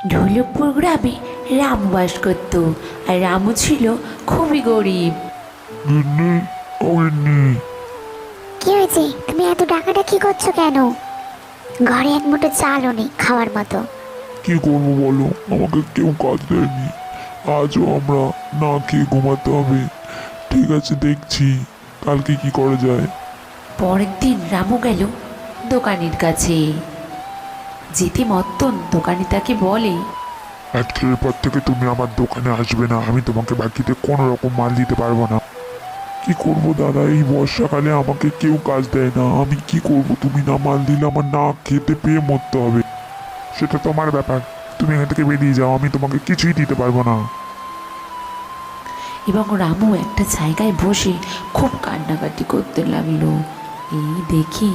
ঢোলকপুর গ্রামে রামু বাস করত। আর রামু ছিল খুবই গরিব। গিন্নি, ও গিন্নি, কি হয়েছে? তুমি এত ডাকাডাকি করছো কেন? ঘরে এক মুঠো চালও নেই খাওয়ার মতো। কি করবো বলো, আমাকে কেউ কাজ দেয়নি। আজও আমরা না খেয়ে ঘুমাতে হবে। ঠিক আছে, দেখছি কালকে কি করা যায়। পরের দিন রামু গেল দোকানির কাছে। যেতে মত্তন দোকানি তাকে বলে, আজকের পর থেকে তুমি আমার দোকানে আসবে না, আমি তোমাকে বাকিতে কোনো রকম মাল দিতে পারবো না। কি করব দাদা, এই বর্ষাকালে আমাকে কেউ কাজ দেয় না, আমি কি করব? তুমি না মাল দিলে আমার না খেতে পেয়ে মরতে হবে। সেটা তোমার ব্যাপার, তুমি এখান থেকে বেরিয়ে যাও, আমি তোমাকে কিছুই দিতে পারবো না। এবং রামু একটা জায়গায় বসে খুব কান্নাকাটি করতে লাগলো। এই দেখি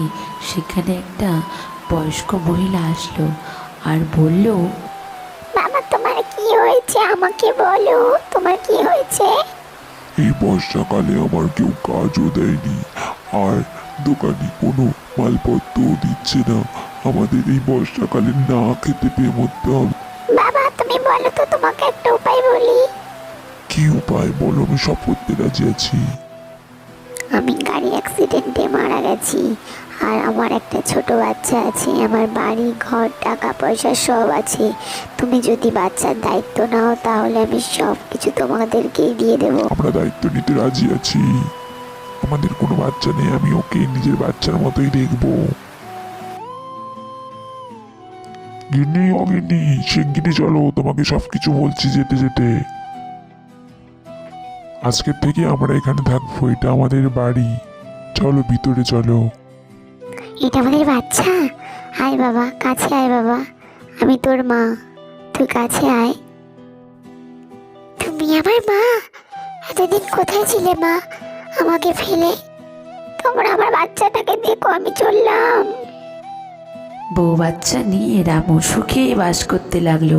সেখানে একটা বয়স্ক মহিলা আসলো আর বলল, বাবা, তোমার কি হয়েছে আমাকে বলো, তোমার কি হয়েছে? এই বর্ষাকালে আমার কেউ কাজও দেয়নি, আর দোকানি কোনো মালপত্রও দিচ্ছে না। আমাদের এই বর্ষাকালে না খেতে পেয়ে মরতে হবে। বাবা, তুমি বলো তো, তোমাকে একটা উপায় বলি। কি উপায় বলো, আমি সব করতে রাজি আছি। আমি গাড়ি অ্যাক্সিডেন্টে মারা গেছি, আর আমার একটা ছোট বাচ্চা আছে। আমার বাড়ি ঘর টাকা পয়সা সব আছে। তুমি যদি বাচ্চার দায়িত্ব নাও তাহলে আমি সব কিছু তোমাদেরকেই দিয়ে দেবো। আমরা দায়িত্ব নিতে রাজি আছি। আমাদের কোনো বাচ্চা নেই, আমি ওকে নিজের বাচ্চার মতোই দেখবো। গিন্নি, ও গিন্নি, শিগগিরই চলো, তোমাকে সবকিছু বলছি যেতে যেতে। আজকের থেকে আমরা এখানে থাকবো, এটা আমাদের বাড়ি। চলো ভিতরে চলো। এটা আমাদের বাচ্চা? আয় বাবা, কাছে আয় বাবা, আমি তোর মা, তুই কাছে আয়। তুমি আমার মা? এতদিন কোথায় ছিলে মা আমাকে ফেলে? তোমরা আমার বাচ্চাটাকে দেখো, আমি চললাম। বউ বাচ্চা নিয়ে রামু সুখে বাস করতে লাগলো।